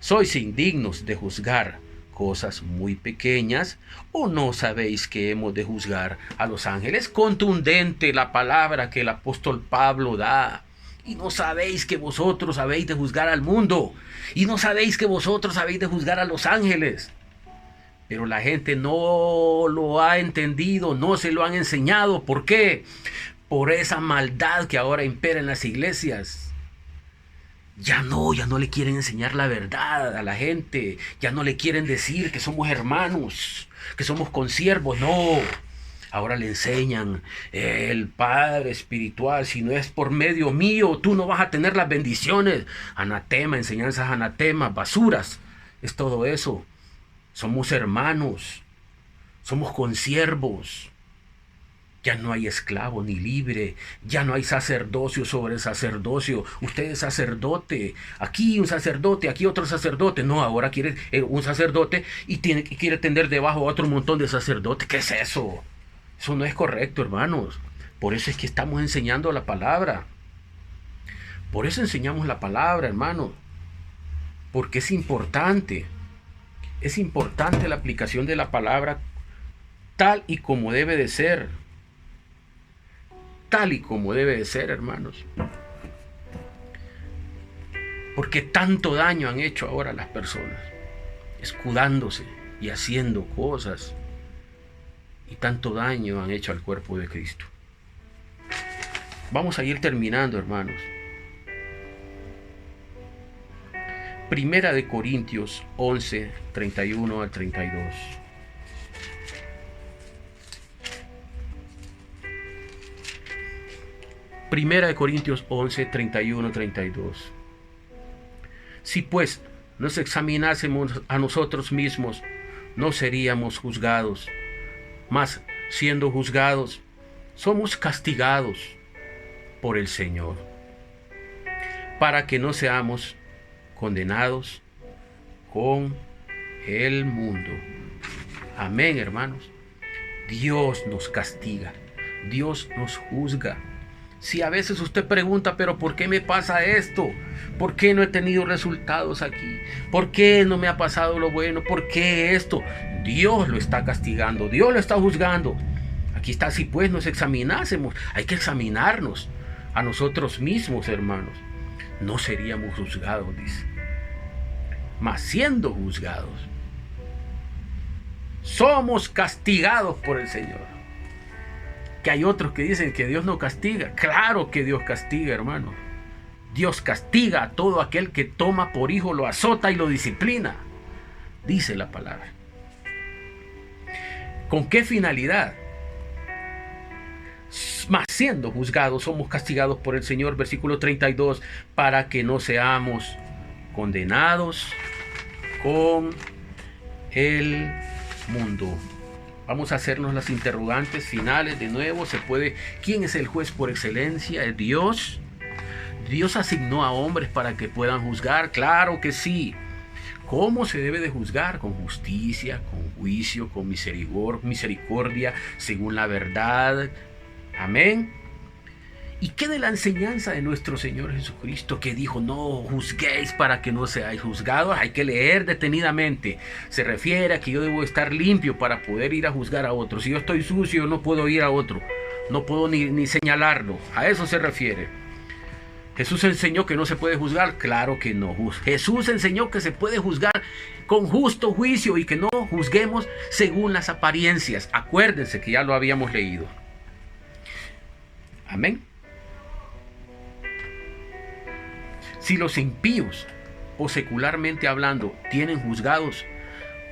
¿Sois indignos de juzgar cosas muy pequeñas? ¿O no sabéis que hemos de juzgar a los ángeles? Contundente la palabra que el apóstol Pablo da. Y no sabéis que vosotros habéis de juzgar al mundo. Y no sabéis que vosotros habéis de juzgar a los ángeles. Pero la gente no lo ha entendido, no se lo han enseñado. ¿Por qué? Por esa maldad que ahora impera en las iglesias. Ya no le quieren enseñar la verdad a la gente. Ya no le quieren decir que somos hermanos, que somos consiervos. No. Ahora le enseñan el Padre espiritual. Si no es por medio mío, tú no vas a tener las bendiciones. Anatema, enseñanzas anatema, basuras. Es todo eso. Somos hermanos. Somos consiervos. Ya no hay esclavo ni libre. Ya no hay sacerdocio sobre sacerdocio. Usted es sacerdote. Aquí un sacerdote, aquí otro sacerdote. No, ahora quiere un sacerdote y quiere tener debajo a otro montón de sacerdotes. ¿Qué es eso? Eso no es correcto, hermanos. Por eso es que estamos enseñando la palabra. Por eso enseñamos la palabra, hermanos. Porque es importante. Es importante la aplicación de la palabra tal y como debe de ser. Tal y como debe de ser, hermanos. Porque tanto daño han hecho ahora las personas. Escudándose y haciendo cosas. Y tanto daño han hecho al cuerpo de Cristo. Vamos a ir terminando, hermanos. Primera de Corintios 11, 31 al 32. Primera de Corintios 11, 31, 32. Si pues nos examinásemos a nosotros mismos, no seríamos juzgados. Mas siendo juzgados, somos castigados por el Señor, para que no seamos condenados con el mundo. Amén, hermanos. Dios nos castiga, Dios nos juzga. Si a veces usted pregunta, pero ¿por qué me pasa esto? ¿Por qué no he tenido resultados aquí? ¿Por qué no me ha pasado lo bueno? ¿Por qué esto? Dios lo está castigando, Dios lo está juzgando. Aquí está, si pues nos examinásemos, hay que examinarnos a nosotros mismos, hermanos. No seríamos juzgados, dice. Mas siendo juzgados, somos castigados por el Señor. Que hay otros que dicen que Dios no castiga. Claro que Dios castiga, hermano. Dios castiga a todo aquel que toma por hijo, lo azota y lo disciplina. Dice la palabra. ¿Con qué finalidad? Mas siendo juzgados, somos castigados por el Señor, versículo 32, para que no seamos condenados con el mundo. Vamos a hacernos las interrogantes finales de nuevo. Se puede. ¿Quién es el juez por excelencia? ¿Es Dios? ¿Dios asignó a hombres para que puedan juzgar? Claro que sí. ¿Cómo se debe de juzgar? Con justicia, con juicio, con misericordia, según la verdad. Amén. ¿Y qué de la enseñanza de nuestro Señor Jesucristo, que dijo, no juzguéis para que no seáis juzgados? Hay que leer detenidamente. Se refiere a que yo debo estar limpio para poder ir a juzgar a otro. Si yo estoy sucio, no puedo ir a otro. No puedo ni señalarlo. A eso se refiere. ¿Jesús enseñó que no se puede juzgar? Claro que no. Jesús enseñó que se puede juzgar con justo juicio y que no juzguemos según las apariencias. Acuérdense que ya lo habíamos leído. Amén. Si los impíos, o secularmente hablando, tienen juzgados,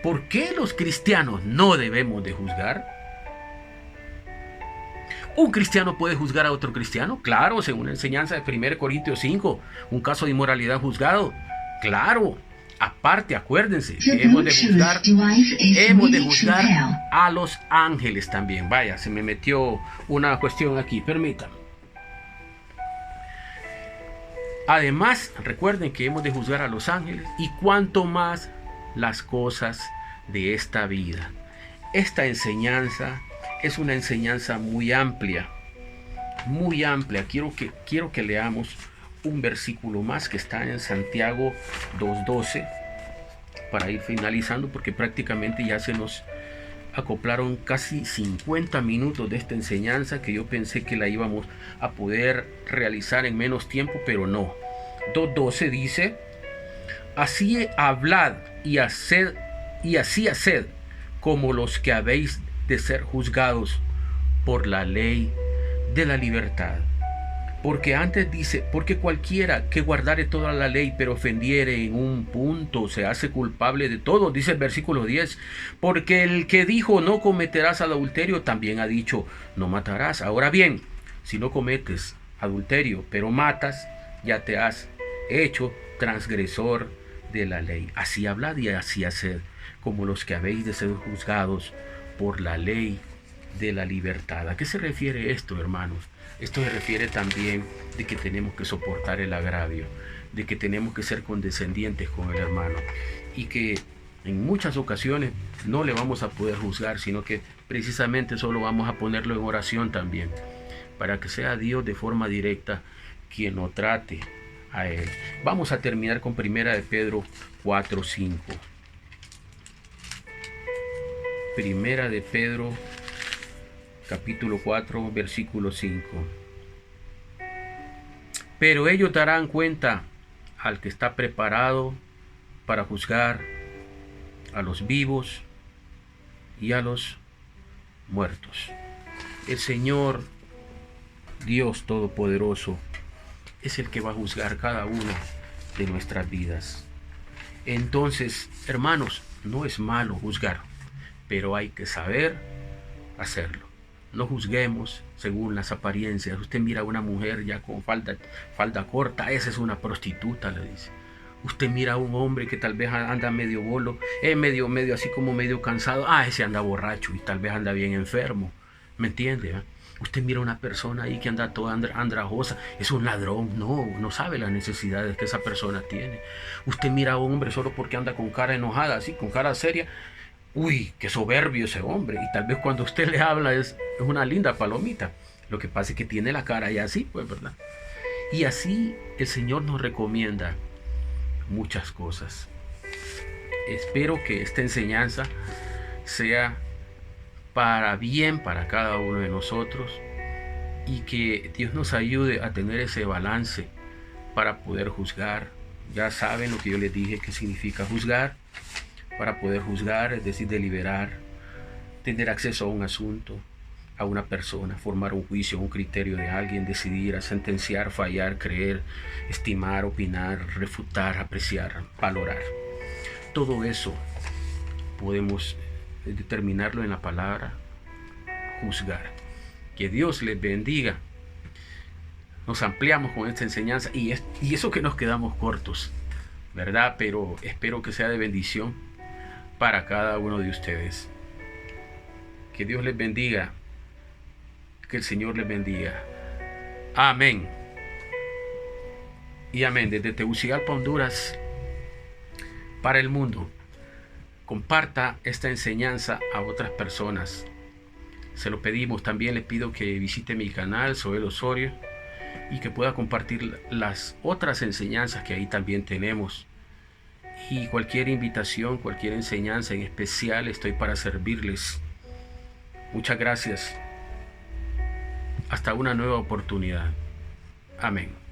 ¿por qué los cristianos no debemos de juzgar? ¿Un cristiano puede juzgar a otro cristiano? Claro, según la enseñanza de 1 Corintios 5, un caso de inmoralidad juzgado. Claro, aparte, acuérdense, que hemos de juzgar a los ángeles también. Vaya, se me metió una cuestión aquí, permítanme. Además, recuerden que hemos de juzgar a los ángeles y cuanto más las cosas de esta vida. Esta enseñanza es una enseñanza muy amplia, muy amplia. Quiero que leamos un versículo más que está en Santiago 2:12 para ir finalizando, porque prácticamente ya se nos acoplaron casi 50 minutos de esta enseñanza que yo pensé que la íbamos a poder realizar en menos tiempo, pero no. 2:12 dice: así hablad y así haced como los que habéis de ser juzgados por la ley de la libertad. Porque antes dice, porque cualquiera que guardare toda la ley pero ofendiere en un punto se hace culpable de todo, dice el versículo 10. Porque el que dijo no cometerás adulterio también ha dicho no matarás. Ahora bien, si no cometes adulterio pero matas, ya te has hecho transgresor de la ley. Así hablad y así haced como los que habéis de ser juzgados por la ley de la libertad. ¿A qué se refiere esto, hermanos? Esto se refiere también de que tenemos que soportar el agravio, de que tenemos que ser condescendientes con el hermano y que en muchas ocasiones no le vamos a poder juzgar, sino que precisamente solo vamos a ponerlo en oración también, para que sea Dios de forma directa quien lo trate a él. Vamos a terminar con 1 de Pedro 4:5. 1 de Pedro capítulo 4, versículo 5. Pero ellos darán cuenta al que está preparado para juzgar a los vivos y a los muertos. El Señor Dios Todopoderoso es el que va a juzgar cada una de nuestras vidas. Entonces, hermanos, no es malo juzgar, pero hay que saber hacerlo. No juzguemos según las apariencias. Usted mira a una mujer ya con falda corta, esa es una prostituta, le dice. Usted mira a un hombre que tal vez anda medio bolo, medio así como medio cansado, ese anda borracho y tal vez anda bien enfermo. ¿Me entiende? Usted mira a una persona ahí que anda toda andrajosa, es un ladrón. No sabe las necesidades que esa persona tiene. Usted mira a un hombre solo porque anda con cara enojada, así, con cara seria. Uy, qué soberbio ese hombre. Y tal vez cuando usted le habla es una linda palomita. Lo que pasa es que tiene la cara ya así, pues, ¿verdad? Y así el Señor nos recomienda muchas cosas. Espero que esta enseñanza sea para bien para cada uno de nosotros y que Dios nos ayude a tener ese balance para poder juzgar. Ya saben lo que yo les dije que significa juzgar. Para poder juzgar, es decir, deliberar, tener acceso a un asunto, a una persona, formar un juicio, un criterio de alguien, decidir, sentenciar, fallar, creer, estimar, opinar, refutar, apreciar, valorar. Todo eso podemos determinarlo en la palabra juzgar. Que Dios les bendiga. Nos ampliamos con esta enseñanza y eso que nos quedamos cortos, ¿verdad? Pero espero que sea de bendición para cada uno de ustedes. Que Dios les bendiga. Que el Señor les bendiga. Amén. Y amén. Desde Tegucigalpa, Honduras, para el mundo. Comparta esta enseñanza a otras personas. Se lo pedimos. También le pido que visite mi canal, Soel Osorio, y que pueda compartir las otras enseñanzas que ahí también tenemos. Y cualquier invitación, cualquier enseñanza en especial, estoy para servirles. Muchas gracias. Hasta una nueva oportunidad. Amén.